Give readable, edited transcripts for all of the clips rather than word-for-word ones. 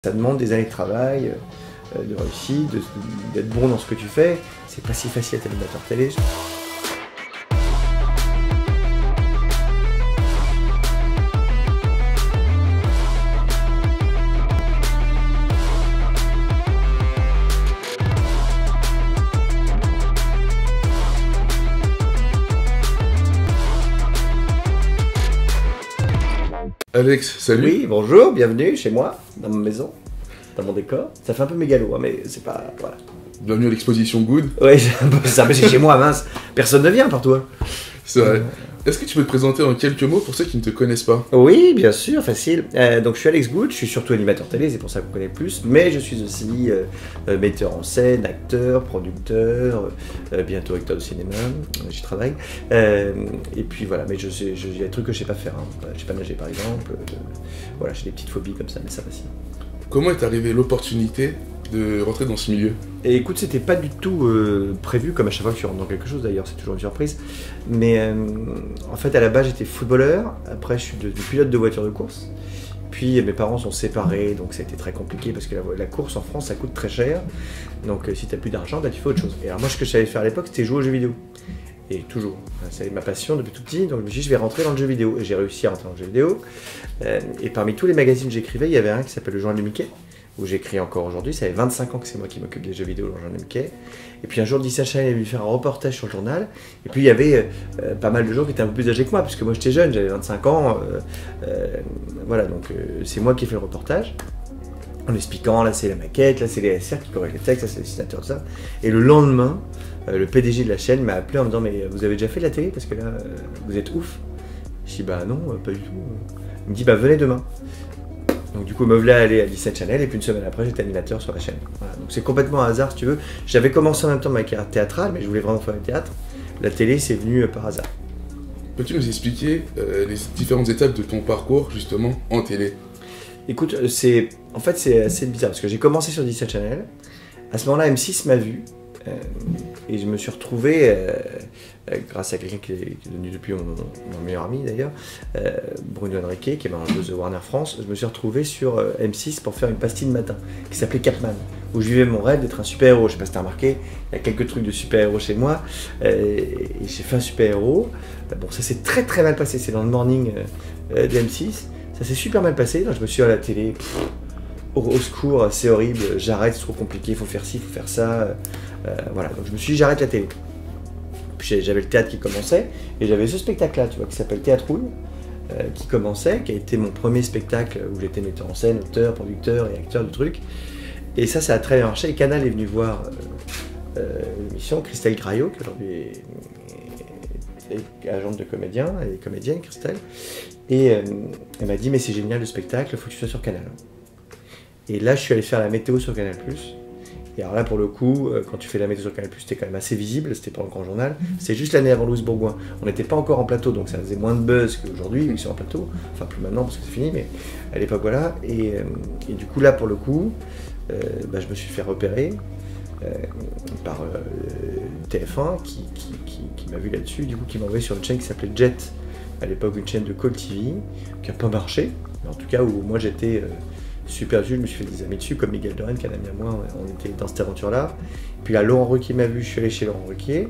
Ça demande des années de travail, de réussite, d'être bon dans ce que tu fais. C'est pas si facile être animateur télé. Alex, salut. Oui, bonjour, bienvenue chez moi, dans ma maison, dans mon décor. Ça fait un peu mégalo, hein, mais c'est pas... voilà. Bienvenue à l'exposition Good. Ouais, c'est un peu chez moi, mince. Personne ne vient par toi. C'est vrai. Est-ce que tu peux te présenter en quelques mots pour ceux qui ne te connaissent pas? Oui, bien sûr, facile. Donc je suis Alex Good, je suis surtout animateur télé, c'est pour ça qu'on connaît plus, mais je suis aussi metteur en scène, acteur, producteur, bientôt acteur de cinéma, j'y travaille. Et puis voilà, mais il y a des trucs que je sais pas faire. Hein. Je sais pas nager par exemple. Voilà, j'ai des petites phobies comme ça, mais ça va si. Comment est arrivée l'opportunité de rentrer dans ce milieu? Et écoute, c'était pas du tout prévu, comme à chaque fois que tu rentres dans quelque chose d'ailleurs, c'est toujours une surprise. Mais en fait, à la base, j'étais footballeur. Après, je suis devenu pilote de voiture de course. Puis mes parents sont séparés, donc ça a été très compliqué parce que la course en France, ça coûte très cher. Donc si t'as plus d'argent, bah, tu fais autre chose. Et alors moi, ce que je savais faire à l'époque, c'était jouer aux jeux vidéo. Et toujours. C'est ma passion depuis tout petit. Donc je me suis dit, je vais rentrer dans le jeu vidéo. Et j'ai réussi à rentrer dans le jeu vidéo. Et parmi tous les magazines que j'écrivais, il y avait un qui s'appelle Le Journal de Mickey, où j'écris encore aujourd'hui. Ça fait 25 ans que c'est moi qui m'occupe des jeux vidéo dans le Journal de Mickey. Et puis un jour, Disney Channel est venu faire un reportage sur le journal. Et puis il y avait pas mal de gens qui étaient un peu plus âgés que moi, puisque moi j'étais jeune, j'avais 25 ans. Voilà, donc c'est moi qui ai fait le reportage. En expliquant, là c'est la maquette, là c'est les SR qui corrigent les textes, là c'est le dessinateur, tout ça. Et le lendemain, le PDG de la chaîne m'a appelé en me disant, mais vous avez déjà fait de la télé parce que là vous êtes ouf. Je dis bah non, pas du tout. Il me dit bah venez demain. Donc du coup me voilà aller à Disney Channel et puis une semaine après j'étais animateur sur la chaîne. Voilà. Donc c'est complètement un hasard si tu veux. J'avais commencé en même temps ma carrière théâtrale, mais je voulais vraiment faire du théâtre. La télé c'est venu par hasard. Peux-tu nous expliquer les différentes étapes de ton parcours justement en télé? Écoute, en fait c'est assez bizarre parce que j'ai commencé sur Disney Channel. À ce moment-là M6 m'a vu. Et je me suis retrouvé, grâce à quelqu'un qui est devenu depuis mon meilleur ami d'ailleurs, Bruno Henriquet, qui est maintenant de The Warner France, je me suis retrouvé sur M6 pour faire une pastille de matin qui s'appelait Capman, où je vivais mon rêve d'être un super-héros. Je sais pas si t'as remarqué, il y a quelques trucs de super-héros chez moi, et j'ai fait un super-héros. Bon, ça s'est très très mal passé, c'est dans le morning de M6, ça s'est super mal passé, donc je me suis dit à la télé, au secours, c'est horrible, j'arrête, c'est trop compliqué, il faut faire ci, il faut faire ça. Voilà, donc je me suis dit j'arrête la télé. Puis j'avais le théâtre qui commençait, et j'avais ce spectacle-là, tu vois, qui s'appelle Théâtrouille, qui commençait, qui a été mon premier spectacle où j'étais metteur en scène, auteur, producteur et acteur du truc. Et ça a très bien marché, et Canal est venu voir l'émission, Christelle Graillot, qui aujourd'hui est agente de comédien, elle est comédienne, Christelle, et elle m'a dit mais c'est génial le spectacle, il faut que tu sois sur Canal. Et là je suis allé faire la météo sur Canal+. Et alors là, pour le coup, quand tu fais la météo sur Canal+, c'était quand même assez visible, c'était pas le grand journal. C'est juste l'année avant Louis Bourgoin. On n'était pas encore en plateau, donc ça faisait moins de buzz qu'aujourd'hui, vu qu'ils sont en plateau. Enfin, plus maintenant, parce que c'est fini, mais à l'époque, voilà. Et du coup, là, pour le coup, je me suis fait repérer par TF1, qui m'a vu là-dessus, du coup, qui m'a envoyé sur une chaîne qui s'appelait Jet, à l'époque, une chaîne de Call TV, qui n'a pas marché, mais en tout cas, où moi, j'étais... super je me suis fait des amis dessus, comme Miguel Doren, qui est un ami à moi, on était dans cette aventure-là. Puis là, Laurent Ruquier m'a vu, je suis allé chez Laurent Ruquier.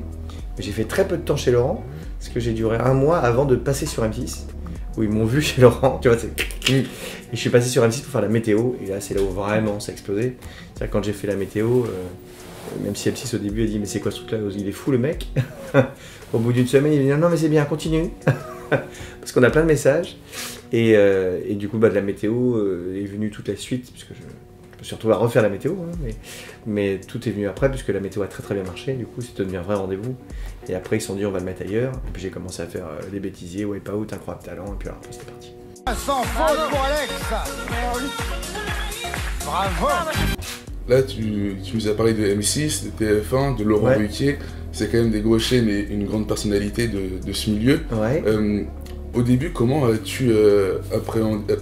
Mais j'ai fait très peu de temps chez Laurent, parce que j'ai duré un mois avant de passer sur M6, où ils m'ont vu chez Laurent, tu vois, et je suis passé sur M6 pour faire la météo, et là, c'est là où vraiment ça a explosé. C'est-à-dire quand j'ai fait la météo, même si M6 au début a dit, mais c'est quoi ce truc-là, il est fou le mec. Au bout d'une semaine, il a dit, non mais c'est bien, continue. Parce qu'on a plein de messages. Et du coup, de la météo est venue toute la suite, puisque je me suis retrouvé à refaire la météo, hein, mais tout est venu après, puisque la météo a très très bien marché, du coup c'était devenu un vrai rendez-vous. Et après ils se sont dit on va le mettre ailleurs, et puis j'ai commencé à faire des bêtisiers, Wipeout, Incroyable Talent, et puis alors après c'était parti. Sans faute pour Alex. Bravo. Là tu nous as parlé de M6, de TF1, de Laurent Ruquier, c'est quand même des gros chaînes et une grande personnalité de ce milieu. Ouais. Au début, comment as-tu appréhendé,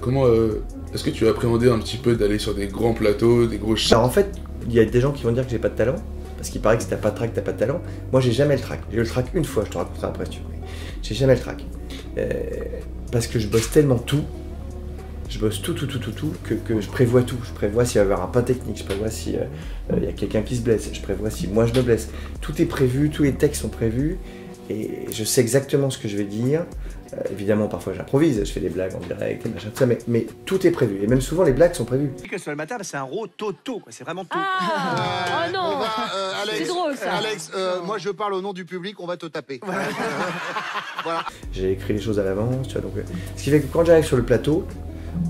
est-ce que tu as appréhendé un petit peu d'aller sur des grands plateaux, des gros chaînes? Alors en fait, il y a des gens qui vont dire que j'ai pas de talent, parce qu'il paraît que si t'as pas de trac, t'as pas de talent. Moi j'ai jamais le trac. J'ai eu le trac une fois, je te raconterai après si tu veux. J'ai jamais le trac. Parce que je bosse tellement tout Je bosse tout, que je prévois tout. Je prévois s'il va y avoir un pain technique, je prévois s'il y a quelqu'un qui se blesse, je prévois si moi je me blesse. Tout est prévu, tous les textes sont prévus, et je sais exactement ce que je vais dire. Évidemment, parfois j'improvise, je fais des blagues en direct, et machin, tout ça, mais tout est prévu. Et même souvent, les blagues sont prévues. Que le matin, c'est un rototo, c'est vraiment tout. Ah, oh non. On va, Alex, C'est drôle, ça. Alex, moi je parle au nom du public, on va te taper. Voilà. J'ai écrit les choses à l'avance, tu vois. Donc, ce qui fait que quand j'arrive sur le plateau,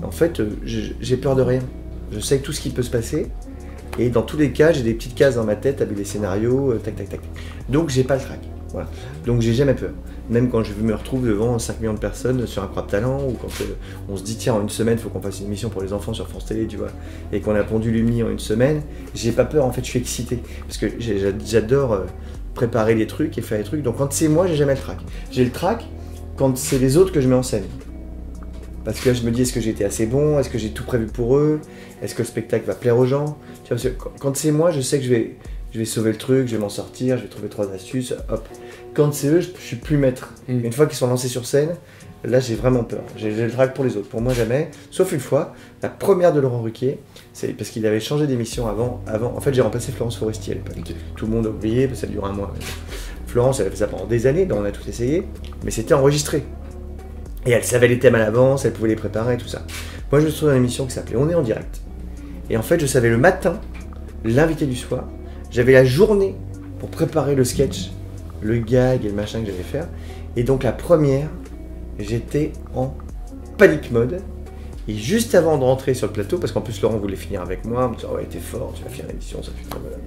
en fait, j'ai peur de rien. Je sais tout ce qui peut se passer. Et dans tous les cas, j'ai des petites cases dans ma tête avec des scénarios, tac. Donc, j'ai pas le trac. Voilà. Donc, j'ai jamais peur. Même quand je me retrouve devant 5 millions de personnes sur Incroyable Talent, ou quand on se dit, tiens, en une semaine, il faut qu'on fasse une émission pour les enfants sur France Télé, tu vois, et qu'on a pondu Lumni en une semaine, j'ai pas peur, en fait, je suis excité. Parce que j'adore préparer les trucs et faire les trucs. Donc, quand c'est moi, j'ai jamais le trac. J'ai le trac quand c'est les autres que je mets en scène. Parce que là, je me dis, est-ce que j'ai été assez bon? Est-ce que j'ai tout prévu pour eux? Est-ce que le spectacle va plaire aux gens? Tu vois, parce que quand c'est moi, je sais que je vais sauver le truc, je vais m'en sortir, je vais trouver 3 astuces, hop. Quand c'est eux, je suis plus maître. Une fois qu'ils sont lancés sur scène, là, j'ai vraiment peur. J'ai le trac pour les autres. Pour moi, jamais. Sauf une fois, la première de Laurent Ruquier, c'est parce qu'il avait changé d'émission avant. En fait, j'ai remplacé Florence Foresti à l'époque. Okay. Tout le monde a oublié, parce que ça dure un mois. Florence, elle a fait ça pendant des années, donc on a tout essayé, mais c'était enregistré. Et elle savait les thèmes à l'avance, elle pouvait les préparer, tout ça. Moi, je me suis trouvé dans une émission qui s'appelait On est en direct. Et en fait, je savais le matin, l'invité du soir, j'avais la journée pour préparer le sketch, le gag et le machin que j'allais faire. Et donc, la première, j'étais en panic mode. Et juste avant de rentrer sur le plateau, parce qu'en plus, Laurent voulait finir avec moi, en me disant, ouais, t'es fort, tu vas finir l'émission, ça fait très mal.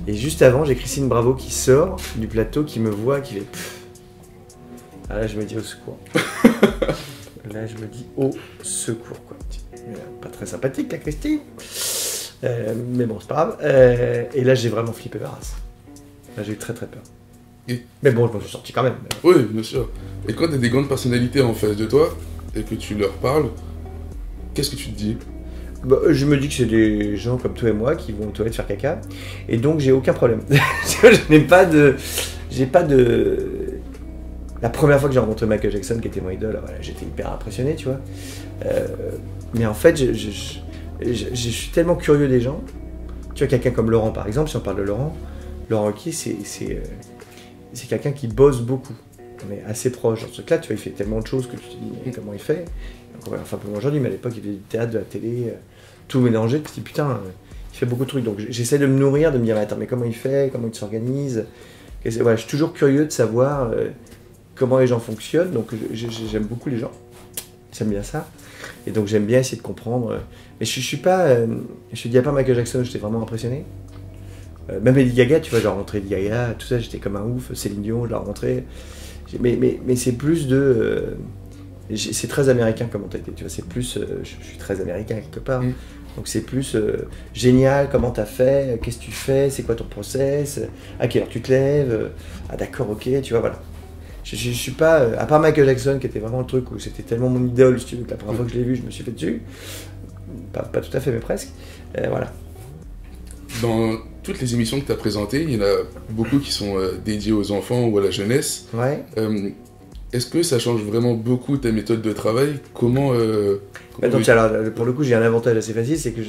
Et juste avant, j'ai Christine Bravo qui sort du plateau, qui me voit, qui fait pfff. Ah là, je me dis au secours. Là, je me dis au secours, quoi. Pas très sympathique, la Christine. Mais bon, c'est pas grave. Et là, j'ai vraiment flippé ma race. Là, j'ai eu très très peur. Mais bon, je m'en suis sorti quand même. Oui, bien sûr. Et quand tu as des grandes personnalités en face de toi et que tu leur parles, qu'est-ce que tu te dis? Bah, je me dis que c'est des gens comme toi et moi qui vont aux toilettes faire caca. Et donc, j'ai aucun problème. J'ai pas de... La première fois que j'ai rencontré Michael Jackson, qui était mon idole, voilà, j'étais hyper impressionné, tu vois. Mais en fait, je suis tellement curieux des gens. Tu vois, quelqu'un comme Laurent, par exemple, si on parle de Laurent Ruquier, c'est quelqu'un qui bosse beaucoup. On est assez proche dans ce truc-là, tu vois, il fait tellement de choses que tu te dis, mais comment il fait? Enfin, peu moins aujourd'hui, mais à l'époque, il faisait du théâtre, de la télé, tout mélangé. Tu te dis, putain, il fait beaucoup de trucs. Donc, j'essaie de me nourrir, de me dire, attends, mais comment il fait? Comment il s'organise? Voilà, je suis toujours curieux de savoir... comment les gens fonctionnent, donc j'aime beaucoup les gens, j'aime bien ça, et donc j'aime bien essayer de comprendre, mais je suis pas, je te dis à part Michael Jackson, j'étais vraiment impressionné, même Lady Gaga, tu vois, j'ai rencontré Lady Gaga, tout ça, j'étais comme un ouf, Céline Dion, je l'ai rencontré, mais c'est plus de, c'est très américain comme mentalité, tu vois, c'est plus, je suis très américain quelque part, donc c'est plus génial, comment t'as fait, qu'est-ce que tu fais, c'est quoi ton process, à quelle heure tu te lèves, ah d'accord, ok, tu vois, voilà. Je suis pas, à part Michael Jackson qui était vraiment le truc où c'était tellement mon idole, si tu veux, que la première fois que je l'ai vu, je me suis fait dessus. Pas tout à fait, mais presque. Voilà. Dans toutes les émissions que tu as présentées, il y en a beaucoup qui sont dédiées aux enfants ou à la jeunesse. Ouais. Est-ce que ça change vraiment beaucoup ta méthode de travail? Comment donc, alors, pour le coup, j'ai un avantage assez facile, c'est que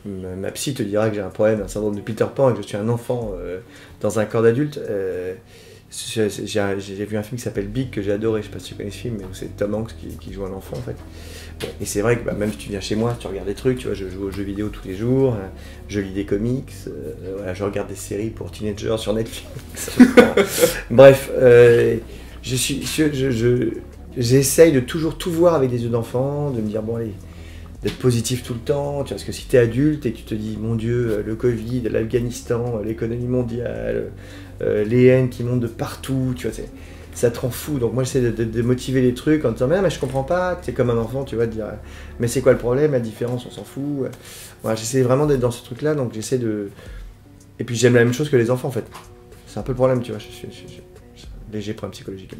ma psy te dira que j'ai un problème, un syndrome de Peter Pan, et que je suis un enfant dans un corps d'adulte. J'ai vu un film qui s'appelle Big que j'ai adoré, je sais pas si tu connais ce film, mais c'est Tom Hanks qui joue un enfant en fait. Bon, et c'est vrai que même si tu viens chez moi, tu regardes des trucs, tu vois, je joue aux jeux vidéo tous les jours, je lis des comics, voilà, je regarde des séries pour teenagers sur Netflix. Bref, j'essaye de toujours tout voir avec des yeux d'enfant, de me dire bon allez, d'être positif tout le temps, tu vois, parce que si t'es adulte et que tu te dis mon Dieu, le Covid, l'Afghanistan, l'économie mondiale, les haines qui montent de partout, tu vois, ça te rend fou. Donc moi j'essaie de motiver les trucs en disant mais je comprends pas, t'es comme un enfant, tu vois, de dire mais c'est quoi le problème, la différence, on s'en fout. Voilà, j'essaie vraiment d'être dans ce truc là, donc j'essaie de... Et puis j'aime la même chose que les enfants en fait. C'est un peu le problème, tu vois, je suis léger problème psychologique.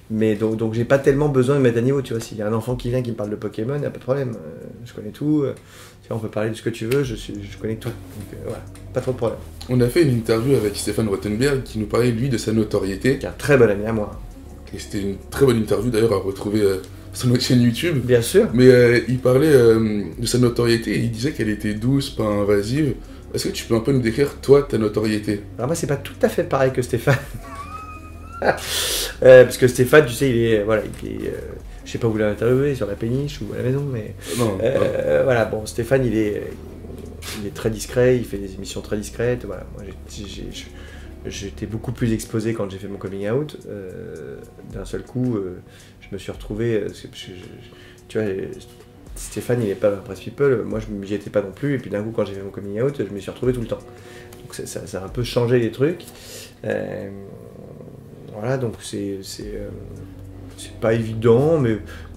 Mais donc j'ai pas tellement besoin de mettre à niveau, tu vois, s'il y a un enfant qui vient qui me parle de Pokémon, il n'y a pas de problème, je connais tout, tu vois, on peut parler de ce que tu veux, je connais tout, donc voilà, pas trop de problème. On a fait une interview avec Stéphane Rothenberg qui nous parlait lui de sa notoriété. Qui est un très bon ami à moi. Et c'était une très bonne interview d'ailleurs à retrouver sur notre chaîne YouTube. Bien sûr. Mais il parlait de sa notoriété et il disait qu'elle était douce, pas invasive. Est-ce que tu peux un peu nous décrire, toi, ta notoriété? Alors moi, c'est pas tout à fait pareil que Stéphane. Parce que Stéphane, tu sais, il est... je sais pas où vous l'avez interviewé, sur la péniche ou à la maison, mais... Non. Voilà, bon, Stéphane, il est très discret, il fait des émissions très discrètes. Voilà, moi, j'étais beaucoup plus exposé quand j'ai fait mon coming out. D'un seul coup, je me suis retrouvé... tu vois, Stéphane, il n'est pas press people, moi je n'y étais pas non plus, et puis d'un coup, quand j'ai fait mon coming out, je me suis retrouvé tout le temps. Donc ça a un peu changé les trucs. Voilà, donc c'est pas évident,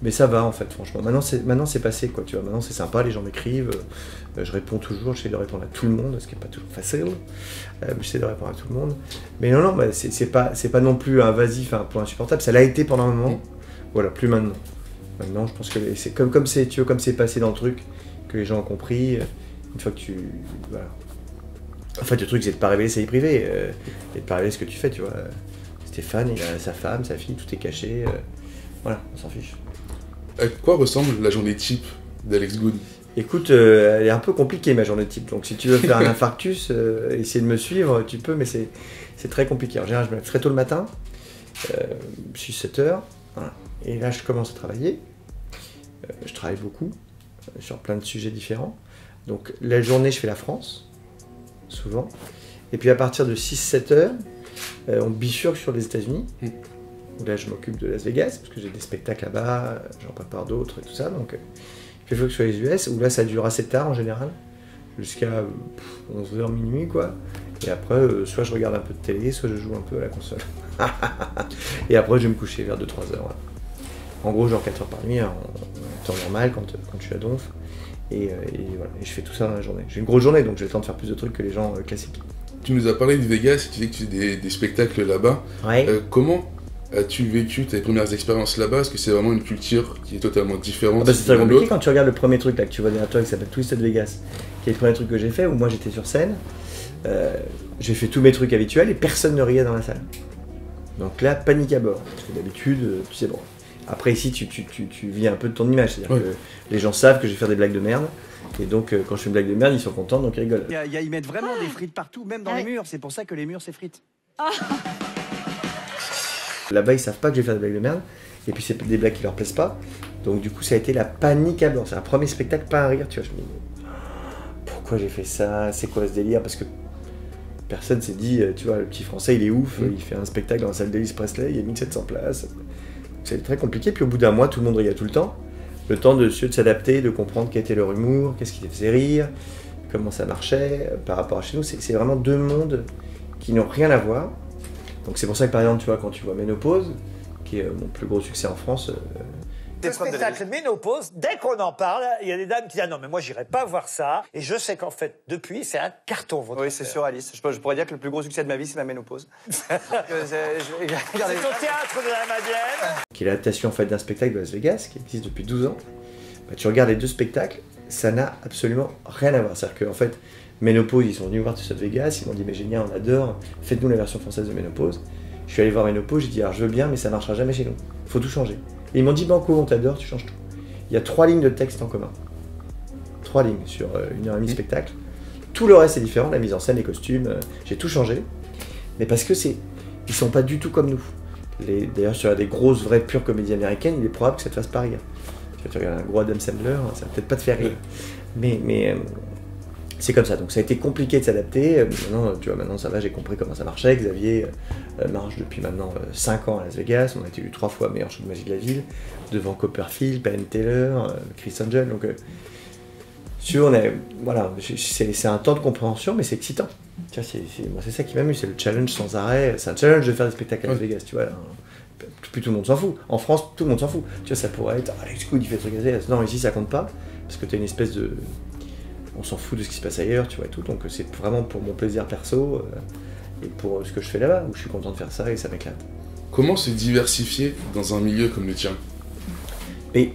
mais ça va en fait, franchement. Maintenant c'est passé, quoi, tu vois. Maintenant c'est sympa, les gens m'écrivent, je réponds toujours, j'essaie de répondre à tout le monde, ce qui n'est pas toujours facile, j'essaie de répondre à tout le monde. Mais non, bah, c'est pas non plus invasif, un point insupportable, ça l'a été pendant un moment, voilà, plus maintenant. Maintenant, je pense que c'est comme c'est passé dans le truc, que les gens ont compris, une fois que tu... Voilà. En fait, le truc, c'est de ne pas révéler sa vie privée, et de ne pas révéler ce que tu fais, tu vois. Stéphane, il a sa femme, sa fille, tout est caché, voilà, on s'en fiche. À quoi ressemble la journée type d'Alex Good? Écoute, elle est un peu compliquée, ma journée type, donc si tu veux faire un infarctus, essayer de me suivre, tu peux, mais c'est très compliqué. En général, je me lève très tôt le matin, 6-7 heures, voilà. Et là, je commence à travailler. Je travaille beaucoup sur plein de sujets différents. Donc la journée, je fais la France, souvent. Et puis à partir de 6-7 heures, on bifurque sur les États-Unis. Où là, je m'occupe de Las Vegas, parce que j'ai des spectacles là-bas, j'en prépare d'autres et tout ça. Donc je bifurque sur les US, où là, ça dure assez tard en général, jusqu'à 11h, minuit, quoi. Et après, soit je regarde un peu de télé, soit je joue un peu à la console. Et après, je vais me coucher vers 2-3 heures. Voilà. En gros, genre 4 heures par nuit, en temps normal, quand je suis à Donf. Et voilà, et je fais tout ça dans la journée. J'ai une grosse journée, donc j'ai le temps de faire plus de trucs que les gens classiques. Tu nous as parlé de Vegas, tu disais que tu fais des spectacles là-bas. Ouais. Comment as-tu vécu tes premières expériences là-bas? Est-ce que c'est vraiment une culture qui est totalement différente? C'est très compliqué quand tu regardes le premier truc là, que tu vois derrière toi, qui s'appelle Twisted Vegas, qui est le premier truc que j'ai fait, où moi j'étais sur scène. J'ai fait tous mes trucs habituels et personne ne riait dans la salle. Donc là, panique à bord. Parce que d'habitude, tu sais, bon... Après ici, tu vis un peu de ton image, c'est-à-dire que les gens savent que je vais faire des blagues de merde, et donc quand je fais une blague de merde, ils sont contents, donc ils rigolent. Ils mettent vraiment des frites partout, même dans les murs, c'est pour ça que les murs c'est frites. Là-bas, ils savent pas que je vais faire des blagues de merde, et puis c'est des blagues qui leur plaisent pas, donc du coup ça a été la panique à bord. C'est un premier spectacle, pas un rire, tu vois, je me dis, pourquoi j'ai fait ça, c'est quoi ce délire, parce que personne s'est dit, tu vois, le petit français il est ouf, il fait un spectacle dans la salle d'Elvis Presley, il y a 1700 places. C'est très compliqué, puis au bout d'un mois, tout le monde riait tout le temps. Le temps de s'adapter, de comprendre quel était leur humour, qu'est-ce qui les faisait rire, comment ça marchait par rapport à chez nous. C'est vraiment deux mondes qui n'ont rien à voir. Donc c'est pour ça que par exemple, tu vois, quand tu vois Ménopause, qui est mon plus gros succès en France... Le spectacle Ménopause, dès qu'on en parle, il y a des dames qui disent « Ah non, mais moi, j'irai pas voir ça. » Et je sais qu'en fait, depuis, c'est un carton, votre Oui, c'est sûr, Alice. Je pourrais dire que le plus gros succès de ma vie, c'est ma ménopause. C'est au théâtre de la Madeleine. Qui est l'adaptation en fait d'un spectacle de Las Vegas, qui existe depuis 12 ans. Bah, tu regardes les deux spectacles, ça n'a absolument rien à voir. C'est-à-dire qu'en fait, Ménopause, ils sont venus voir Twisted Vegas, ils m'ont dit « Mais génial, on adore, faites-nous la version française de Ménopause. » Je suis allé voir Ménopause, j'ai dit « Alors je veux bien, mais ça marchera jamais chez nous. Faut tout changer. » Et ils m'ont dit « Banco, on t'adore, tu changes tout. » Il y a 3 lignes de texte en commun. 3 lignes sur 1h30 de spectacle. Tout le reste est différent, la mise en scène, les costumes, j'ai tout changé. Mais parce que ils sont pas du tout comme nous. D'ailleurs, sur des grosses, vraies, pures comédies américaines, il est probable que ça te fasse pas rire. Tu regardes un gros Adam Sandler, ça va peut-être pas te faire rire. Mais c'est comme ça, donc ça a été compliqué de s'adapter. Maintenant, tu vois, maintenant ça va, j'ai compris comment ça marchait. Xavier marche depuis maintenant 5 ans à Las Vegas. On a été élu 3 fois meilleur show de magie de la ville, devant Copperfield, Penn Taylor, Chris Angel. Donc, voilà, c'est un temps de compréhension, mais c'est excitant. Tu vois, moi, c'est ça qui m'amuse, c'est le challenge sans arrêt. C'est un challenge de faire des spectacles à Las Vegas, tu vois. Là, plus tout le monde s'en fout. En France, tout le monde s'en fout. Tu vois, ça pourrait être Alex Good, il fait des trucs à Las Vegas. Non, ici, ça compte pas, parce que tu as une espèce de... On s'en fout de ce qui se passe ailleurs, tu vois, et tout. Donc c'est vraiment pour mon plaisir perso et pour ce que je fais là-bas, où je suis content de faire ça et ça m'éclate. Comment se diversifier dans un milieu comme le tien? Et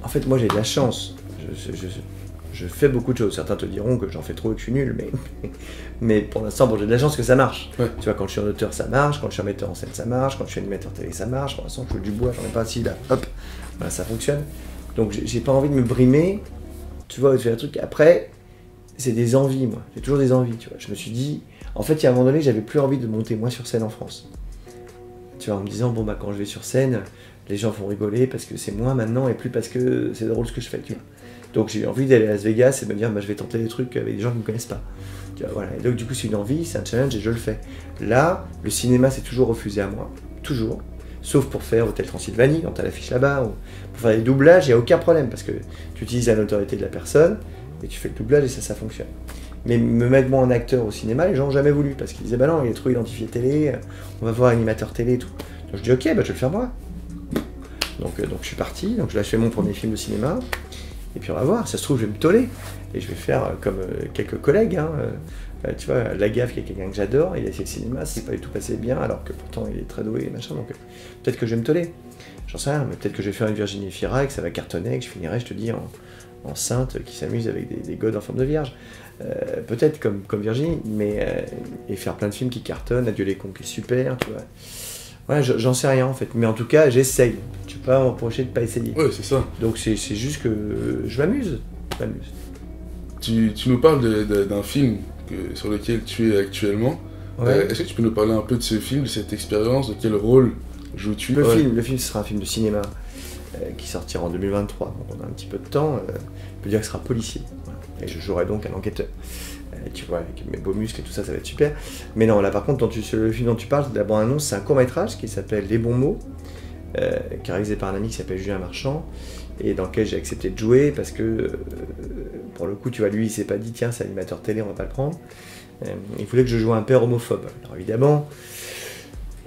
en fait, moi j'ai de la chance. je fais beaucoup de choses. Certains te diront que j'en fais trop et que je suis nul, mais pour l'instant, bon, j'ai de la chance que ça marche. Ouais. Tu vois, quand je suis un auteur, ça marche. Quand je suis un metteur en scène, ça marche. Quand je suis animateur télé, ça marche. Pour l'instant, je fais du bois, j'en ai pas assis là. Hop, voilà, ça fonctionne. Donc, j'ai pas envie de me brimer. Tu vois, je fais un truc. Après, c'est des envies, moi. J'ai toujours des envies, tu vois. Je me suis dit, en fait, il y a un moment donné, j'avais plus envie de monter moi sur scène en France. Tu vois, en me disant, bon, bah, quand je vais sur scène, les gens vont rigoler parce que c'est moi maintenant et plus parce que c'est drôle ce que je fais, tu vois. Donc j'ai envie d'aller à Las Vegas et de me dire, bah, je vais tenter des trucs avec des gens qui ne me connaissent pas. Tu vois, voilà. Et donc du coup c'est une envie, c'est un challenge et je le fais. Là, le cinéma s'est toujours refusé à moi, toujours. Sauf pour faire Hôtel Transylvanie, quand tu as l'affiche là-bas, ou pour faire des doublages, il n'y a aucun problème parce que tu utilises la notoriété de la personne et tu fais le doublage et ça fonctionne. Mais me mettre moi en acteur au cinéma, les gens n'ont jamais voulu parce qu'ils disaient, bah non, il est trop identifié télé, on va voir animateur télé et tout. Donc je dis, ok, bah, je vais le faire moi. Donc je suis parti, donc là je fais mon premier film de cinéma. Et puis on va voir, ça se trouve je vais me toller. Et je vais faire comme quelques collègues, hein, tu vois, Lagaffe qui est quelqu'un que j'adore, il a essayé le cinéma, c'est pas du tout passé bien, alors que pourtant il est très doué et machin, donc peut-être que je vais me toller. J'en sais rien, mais peut-être que je vais faire une Virginie Fira et que ça va cartonner, que je finirai, je te dis, en sainte qui s'amuse avec des godes en forme de vierge. Peut-être comme Virginie, mais et faire plein de films qui cartonnent, Adieu les cons qui est super, tu vois. Ouais, j'en sais rien en fait, mais en tout cas j'essaye. Tu peux pas m'empêcher de pas essayer. Ouais, c'est ça. Donc c'est juste que je m'amuse. Tu nous parles d'un film sur lequel tu es actuellement. Ouais. Est-ce que tu peux nous parler un peu de ce film, de cette expérience, de quel rôle joues-tu? Le film ce sera un film de cinéma qui sortira en 2023, donc on a un petit peu de temps. On peut dire que ce sera policier. Voilà. Et je jouerai donc un enquêteur. Tu vois, avec mes beaux muscles et tout ça, ça va être super. Mais non, là par contre, le film dont tu parles, d'abord annonce, c'est un court-métrage qui s'appelle Les Bons Mots, qui est réalisé par un ami qui s'appelle Julien Marchand, et dans lequel j'ai accepté de jouer parce que, pour le coup, tu vois, lui, il s'est pas dit, tiens, c'est animateur télé, on va pas le prendre. Il voulait que je joue un père homophobe. Alors évidemment,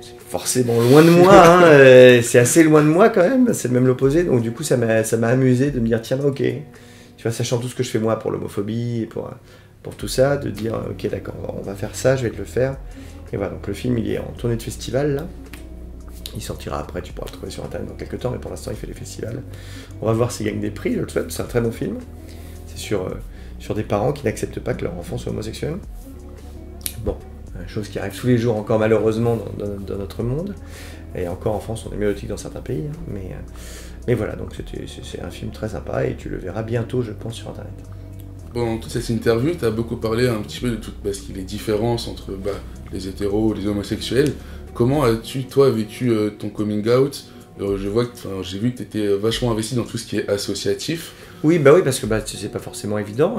c'est forcément loin de moi, hein, c'est assez loin de moi quand même, c'est même l'opposé, donc du coup, ça m'a amusé de me dire, tiens, ok, tu vois, sachant tout ce que je fais moi pour l'homophobie et pour tout ça, de dire ok d'accord, on va faire ça, je vais te le faire. Et voilà, donc le film il est en tournée de festival là. Il sortira après, tu pourras le trouver sur internet dans quelques temps, mais pour l'instant il fait les festivals. On va voir s'il gagne des prix, je le souhaite, c'est un très bon film. C'est sur des parents qui n'acceptent pas que leur enfant soit homosexuel. Bon, chose qui arrive tous les jours encore malheureusement dans notre monde. Et encore en France on est mélodique dans certains pays, hein, mais voilà, donc c'est un film très sympa et tu le verras bientôt je pense sur internet. Pendant toute cette interview, tu as beaucoup parlé un petit peu de toutes les différences entre les hétéros et les homosexuels. Comment as-tu, toi, vécu ton coming out? J'ai vu que tu étais vachement investi dans tout ce qui est associatif. Oui, parce que c'est pas forcément évident.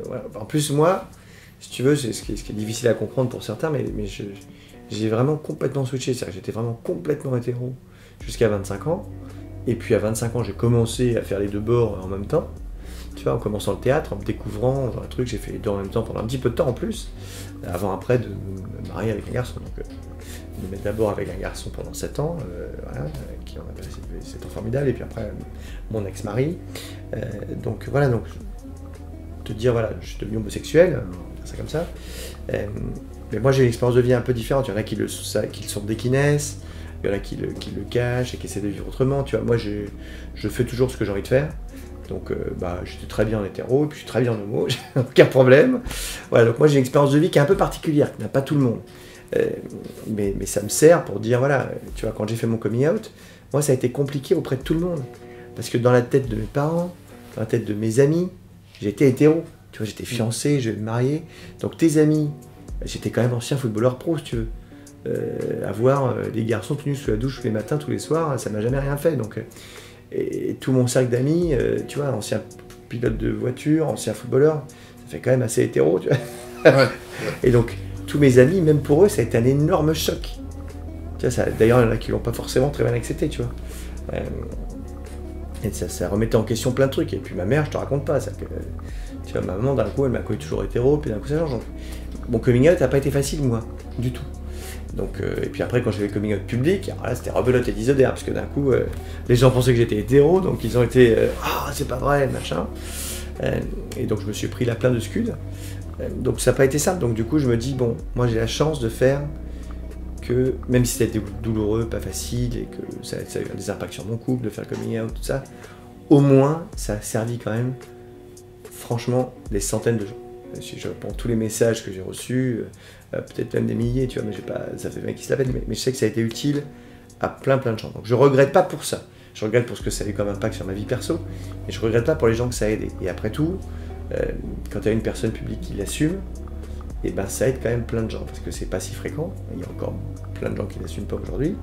Voilà. En plus, moi, si tu veux, c'est ce qui est difficile à comprendre pour certains, mais j'ai vraiment complètement switché. C'est-à-dire que j'étais vraiment complètement hétéro jusqu'à 25 ans. Et puis à 25 ans, j'ai commencé à faire les deux bords en même temps. Tu vois, en commençant le théâtre, en me découvrant, genre un truc, j'ai fait les deux en même temps pendant un petit peu de temps en plus, avant après de me marier avec un garçon. Donc, de me mettre d'abord avec un garçon pendant 7 ans, voilà, qui on a passé 7 ans formidables, et puis après mon ex-mari. Donc voilà, donc te dire voilà, je suis devenu homosexuel, on va dire ça comme ça. Mais moi j'ai une expérience de vie un peu différente. Il y en a qui le sont dès qu'ils naissent, il y en a qui le cachent et qui essaient de vivre autrement. Tu vois, moi je fais toujours ce que j'ai envie de faire. Donc j'étais très bien en hétéro, et puis je suis très bien en homo, j'ai aucun problème. Voilà, donc moi j'ai une expérience de vie qui est un peu particulière, qui n'a pas tout le monde. Mais ça me sert pour dire, voilà, tu vois, quand j'ai fait mon coming out, moi ça a été compliqué auprès de tout le monde. Parce que dans la tête de mes parents, dans la tête de mes amis, j'étais hétéro. Tu vois, j'étais fiancé, je vais me marier. Donc tes amis, j'étais quand même ancien footballeur pro, si tu veux. Avoir des garçons tenus sous la douche tous les matins, tous les soirs, ça m'a jamais rien fait. Donc... Et tout mon cercle d'amis, tu vois, ancien pilote de voiture, ancien footballeur, ça fait quand même assez hétéro, tu vois. Ouais. Et donc, tous mes amis, même pour eux, ça a été un énorme choc. Tu vois, d'ailleurs, il y en a qui l'ont pas forcément très bien accepté, tu vois. Et ça remettait en question plein de trucs. Et puis ma mère, je te raconte pas, que, tu vois, ma maman, d'un coup, elle m'a connu toujours hétéro, puis d'un coup, ça change. Donc, mon coming out n'a pas été facile, moi, du tout. Donc, et puis après, quand j'ai fait le coming out public, alors là c'était rebelote et disodère, parce que d'un coup, les gens pensaient que j'étais hétéro, donc ils ont été ah, c'est pas vrai, machin. Et donc je me suis pris la plainte de scud. Donc ça n'a pas été simple. Donc du coup, je me dis, bon, moi j'ai la chance de faire que, même si ça a été douloureux, pas facile, et que ça a eu des impacts sur mon couple, de faire le coming out, tout ça, au moins ça a servi quand même franchement, des centaines de gens. Si je réponds tous les messages que j'ai reçus, peut-être même des milliers, tu vois, mais ça fait bien qu'ils se la pètent, mais je sais que ça a été utile à plein de gens. Donc je regrette pas pour ça. Je regrette pour ce que ça a eu comme impact sur ma vie perso, mais je regrette pas pour les gens que ça a aidé. Et après tout, quand tu as une personne publique qui l'assume, et ben ça aide quand même plein de gens, parce que c'est pas si fréquent. Il y a encore plein de gens qui l'assument pas aujourd'hui.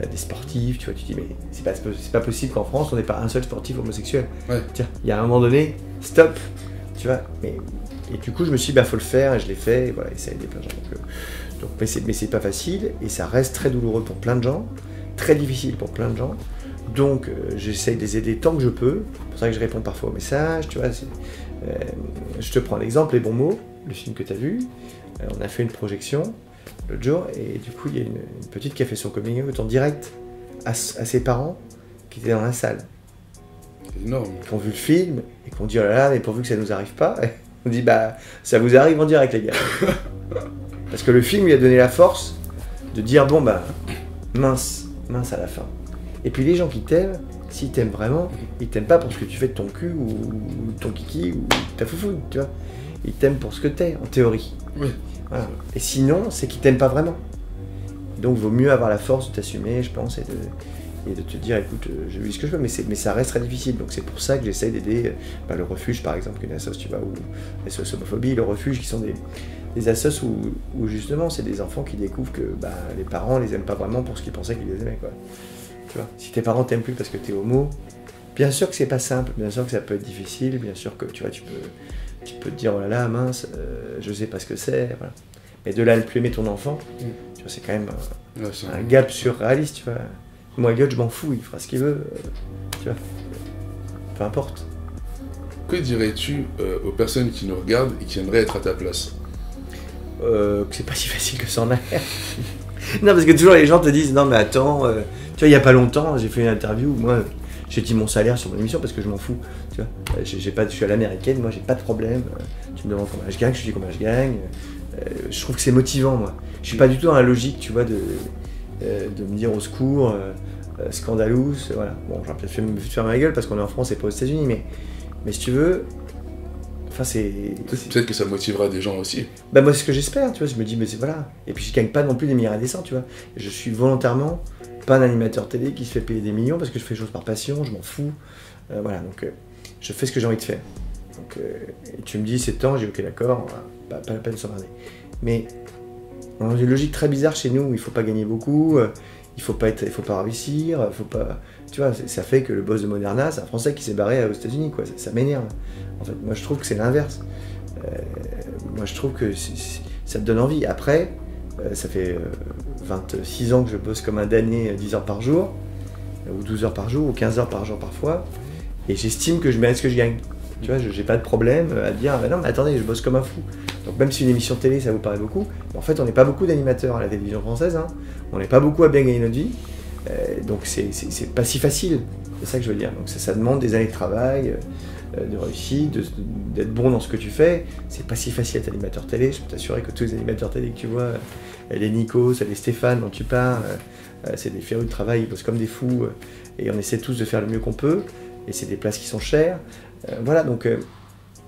Des sportifs, tu vois, tu te dis mais c'est pas possible qu'en France on n'ait pas un seul sportif homosexuel. Ouais. Tiens, il y a un moment donné, stop, tu vois. Et du coup je me suis dit faut le faire, et je l'ai fait, et voilà, et ça a aidé plein de gens. Mais c'est pas facile, et ça reste très douloureux pour plein de gens, très difficile pour plein de gens. Donc j'essaye de les aider tant que je peux. C'est pour ça que je réponds parfois aux messages, tu vois. Je te prends l'exemple, Les Bons Mots, le film que tu as vu. On a fait une projection l'autre jour, et du coup il y a une petite qui a fait son coming out en direct à ses parents qui étaient dans la salle. C'est énorme. Qui ont vu le film et qui ont dit oh là là, mais pourvu que ça nous arrive pas. On dit ça vous arrive en direct les gars. Parce que le film lui a donné la force de dire bon mince à la fin. Et puis les gens qui t'aiment, s'ils t'aiment vraiment, ils t'aiment pas pour ce que tu fais de ton cul ou ton kiki ou ta foufou, tu vois. Ils t'aiment pour ce que t'es, en théorie. Oui. Voilà. Et sinon, c'est qu'ils t'aiment pas vraiment. Donc vaut mieux avoir la force de t'assumer, je pense, et de te dire écoute, je vis ce que je veux, mais ça reste très difficile. Donc c'est pour ça que j'essaie d'aider le Refuge par exemple, une assoce, tu vois, ou SOS Homophobie, le Refuge, qui sont des assos où justement c'est des enfants qui découvrent que les parents les aiment pas vraiment pour ce qu'ils pensaient qu'ils les aimaient, quoi. Tu vois, si tes parents t'aiment plus parce que t'es homo, bien sûr que c'est pas simple, bien sûr que ça peut être difficile, bien sûr que tu vois, tu peux te dire oh là là mince, je sais pas ce que c'est, voilà. Mais de là à ne plus aimer ton enfant, tu vois, c'est quand même un gap surréaliste, tu vois. Moi Elliot, je m'en fous, il fera ce qu'il veut, tu vois, peu importe. Que dirais-tu aux personnes qui nous regardent et qui aimeraient être à ta place? Que c'est pas si facile que ça en a l'air. Non, parce que toujours les gens te disent non mais attends, tu vois, il y a pas longtemps j'ai fait une interview où moi j'ai dit mon salaire sur mon émission parce que je m'en fous, tu vois. Je suis à l'américaine, moi j'ai pas de problème. Tu me demandes combien je gagne, je te dis combien je gagne. Je trouve que c'est motivant, moi. Je suis pas du tout dans la logique, tu vois, de me dire au secours, scandalous, voilà. Bon, j'aurais peut-être fait faire ma gueule parce qu'on est en France et pas aux États-Unis, mais si tu veux, enfin c'est. Peut-être que ça motivera des gens aussi. Moi c'est ce que j'espère, tu vois. Je me dis mais c'est voilà. Et puis je gagne pas non plus des milliards et des cents, tu vois. Je suis volontairement pas un animateur télé qui se fait payer des millions parce que je fais les choses par passion, je m'en fous. Voilà, donc je fais ce que j'ai envie de faire. Donc, et tu me dis c'est temps, j'ai ok d'accord, pas la peine de s'emmerder. Mais dans une logique très bizarre chez nous, où il faut pas gagner beaucoup, il faut pas réussir, faut pas, tu vois, ça fait que le boss de Moderna, c'est un Français qui s'est barré aux États-Unis, quoi. Ça m'énerve. En fait, moi je trouve que c'est l'inverse. Moi je trouve que ça te donne envie. Après, ça fait 26 ans que je bosse comme un damné 10 heures par jour, ou 12 heures par jour, ou 15 heures par jour parfois, et j'estime que je mérite ce que je gagne. Tu vois, j'ai pas de problème à dire non mais attendez, je bosse comme un fou. Donc même si une émission de télé ça vous paraît beaucoup, en fait on n'est pas beaucoup d'animateurs à la télévision française, hein. On n'est pas beaucoup à bien gagner notre vie, donc c'est pas si facile, c'est ça que je veux dire. Donc ça demande des années de travail, de réussite, d'être bon dans ce que tu fais. C'est pas si facile d'être animateur télé, je peux t'assurer que tous les animateurs télé que tu vois, les Nikos, les Stéphane dont tu parles, c'est des férus de travail, ils bossent comme des fous, et on essaie tous de faire le mieux qu'on peut, et c'est des places qui sont chères. Voilà, donc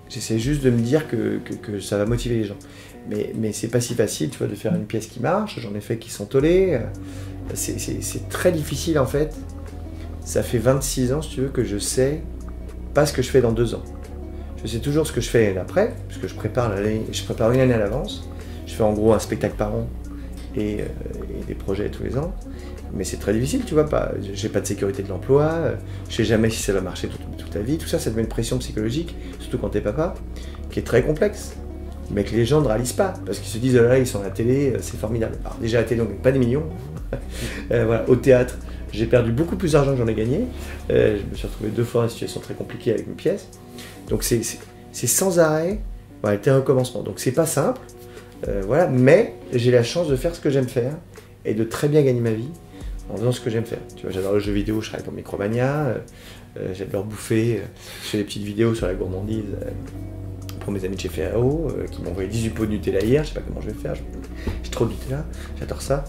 j'essaie juste de me dire que ça va motiver les gens. Mais c'est pas si facile, tu vois, de faire une pièce qui marche. J'en ai fait qui sont tollés. C'est très difficile en fait. Ça fait 26 ans, si tu veux, que je sais pas ce que je fais dans 2 ans. Je sais toujours ce que je fais l'année d'après, parce que je prépare une année à l'avance. Je fais en gros un spectacle par an et des projets tous les ans. Mais c'est très difficile, tu vois, j'ai pas de sécurité de l'emploi, je sais jamais si ça va marcher toute ta vie. Tout ça, ça te met une pression psychologique, surtout quand t'es papa, qui est très complexe, mais que les gens ne réalisent pas, parce qu'ils se disent, oh là, ils sont à la télé, c'est formidable. Alors déjà à la télé, on gagne pas des millions. Voilà, au théâtre, j'ai perdu beaucoup plus d'argent que j'en ai gagné. Je me suis retrouvé 2 fois dans une situation très compliquée avec mes pièces. Donc c'est sans arrêt, voilà, un recommencement. Donc c'est pas simple, voilà, mais j'ai la chance de faire ce que j'aime faire et de très bien gagner ma vie en faisant ce que j'aime faire. Tu vois, j'adore le jeu vidéo, je travaille pour Micromania, j'adore bouffer, je fais des petites vidéos sur la gourmandise pour mes amis de chez Ferrero, qui m'ont envoyé 18 pots de Nutella hier, je sais pas comment je vais faire, j'ai trop de Nutella, j'adore ça.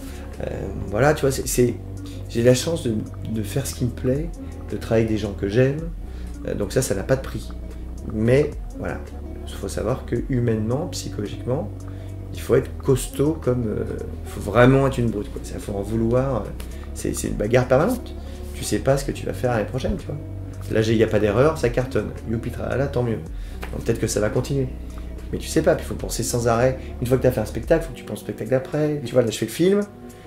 Voilà, tu vois, j'ai la chance de faire ce qui me plaît, de travailler avec des gens que j'aime, donc ça n'a pas de prix. Mais voilà, il faut savoir que humainement, psychologiquement, il faut être costaud il faut vraiment être une brute, quoi. Il faut en vouloir. C'est une bagarre permanente. Tu sais pas ce que tu vas faire l'année prochaine, tu vois. Là, il n'y a pas d'erreur, ça cartonne. Youpi, là, tant mieux. Donc, peut-être que ça va continuer. Mais tu sais pas, puis il faut penser sans arrêt. Une fois que tu as fait un spectacle, il faut que tu penses au spectacle d'après. Tu vois, là, je fais le film.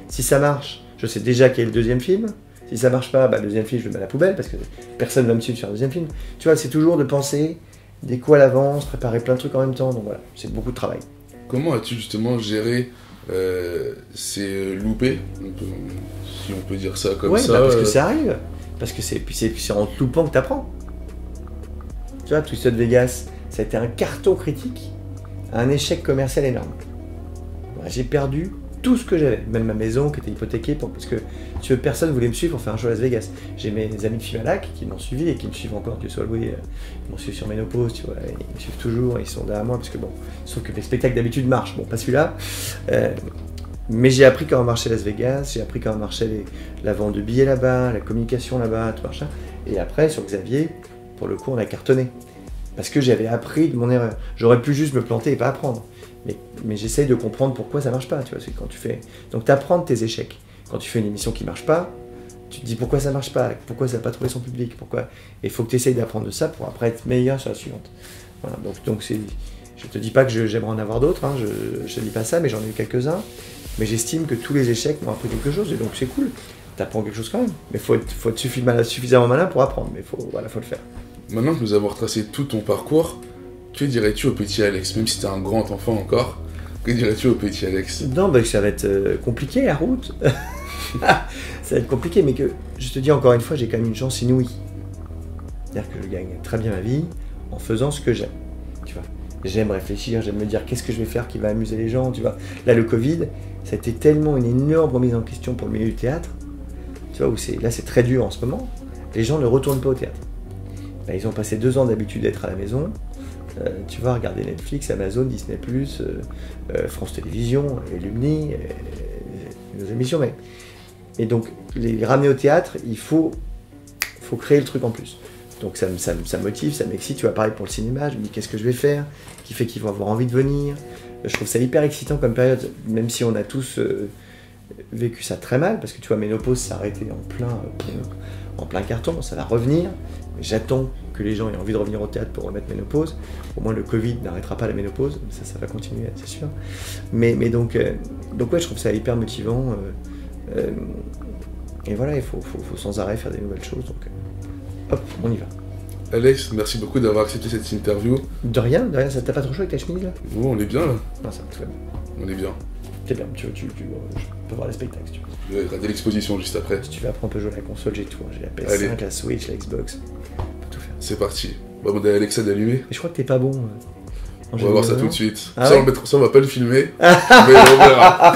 Si ça marche, je sais déjà quel est le deuxième film. Si ça marche pas, le deuxième film, je le mets à la poubelle parce que personne ne va me suivre sur un deuxième film. Tu vois, c'est toujours de penser des coups à l'avance, préparer plein de trucs en même temps. Donc voilà, c'est beaucoup de travail. Comment as-tu justement géré ces loupés, si on peut dire ça comme ça? Parce que ça arrive. Parce que c'est en te loupant que tu apprends. Tu vois, Twisted Vegas, ça a été un carton critique, un échec commercial énorme. J'ai perdu tout ce que j'avais, même ma maison qui était hypothéquée, parce que personne ne voulait me suivre pour faire un show à Las Vegas. J'ai mes amis de Fimalac qui m'ont suivi et qui me suivent encore, Dieu soit loué, ils m'ont suivi sur Ménopause, tu vois, ils me suivent toujours, ils sont derrière moi, parce que bon, sauf que les spectacles d'habitude marchent, bon, pas celui-là. Mais j'ai appris comment marchait Las Vegas, j'ai appris comment marchait la vente de billets là-bas, la communication là-bas, tout machin. Et après, sur Xavier, pour le coup, on a cartonné. Parce que j'avais appris de mon erreur. J'aurais pu juste me planter et pas apprendre. Mais j'essaye de comprendre pourquoi ça marche pas, tu vois. C'est quand tu fais... Donc tu apprends de tes échecs. Quand tu fais une émission qui marche pas, tu te dis pourquoi ça marche pas, pourquoi ça n'a pas trouvé son public, pourquoi... Et il faut que tu essayes d'apprendre de ça pour après être meilleur sur la suivante. Voilà, donc c'est... Je te dis pas que j'aimerais en avoir d'autres, hein, je te dis pas ça, mais j'en ai eu quelques-uns. Mais j'estime que tous les échecs m'ont appris quelque chose, et donc c'est cool. T'apprends quelque chose quand même. Mais faut être suffisamment malin pour apprendre, mais faut le faire. Maintenant que nous avons retracé tout ton parcours, que dirais-tu au petit Alex? Même si t'es un grand enfant encore, que dirais-tu au petit Alex? Non, ça va être compliqué la route. Ça va être compliqué, mais que je te dis encore une fois, j'ai quand même une chance inouïe. C'est-à-dire que je gagne très bien ma vie en faisant ce que j'aime. Tu vois, j'aime réfléchir, j'aime me dire qu'est-ce que je vais faire qui va amuser les gens. Tu vois, là le Covid, ça a été tellement une énorme remise en question pour le milieu du théâtre. Tu vois, là c'est très dur en ce moment. Les gens ne retournent pas au théâtre. Ils ont passé 2 ans d'habitude d'être à la maison. Tu vas regarder Netflix, Amazon, Disney+, France Télévisions, Lumni, nos émissions. Et donc, les ramener au théâtre, il faut créer le truc en plus. Donc ça motive, ça m'excite. Tu vois, pareil pour le cinéma, je me dis qu'est-ce que je vais faire, qui fait qu'ils vont avoir envie de venir. Je trouve ça hyper excitant comme période, même si on a tous vécu ça très mal, parce que tu vois, Ménopause s'est arrêté en plein carton, ça va revenir. J'attends que les gens aient envie de revenir au théâtre pour remettre Ménopause. Au moins le Covid n'arrêtera pas la ménopause, ça va continuer, c'est sûr. Mais donc ouais, je trouve ça hyper motivant. Et voilà, il faut sans arrêt faire des nouvelles choses. Donc hop, on y va. Alex, merci beaucoup d'avoir accepté cette interview. De rien, ça t'a pas trop chaud avec ta chemise là? Bon, on est bien là. Non, ça va, tout va bien. On est bien. T'es bien, je peux voir les spectacles si tu veux. Je vais regarder l'exposition juste après. Si tu veux, après on peut jouer à la console, j'ai tout. J'ai la PS5, Allez. la Switch, la Xbox. On peut tout faire. C'est parti. On va demander à Alexa d'allumer. Mais je crois que t'es pas bon. On va voir ça tout de suite. Ah ça, ouais on va pas le filmer, mais on verra.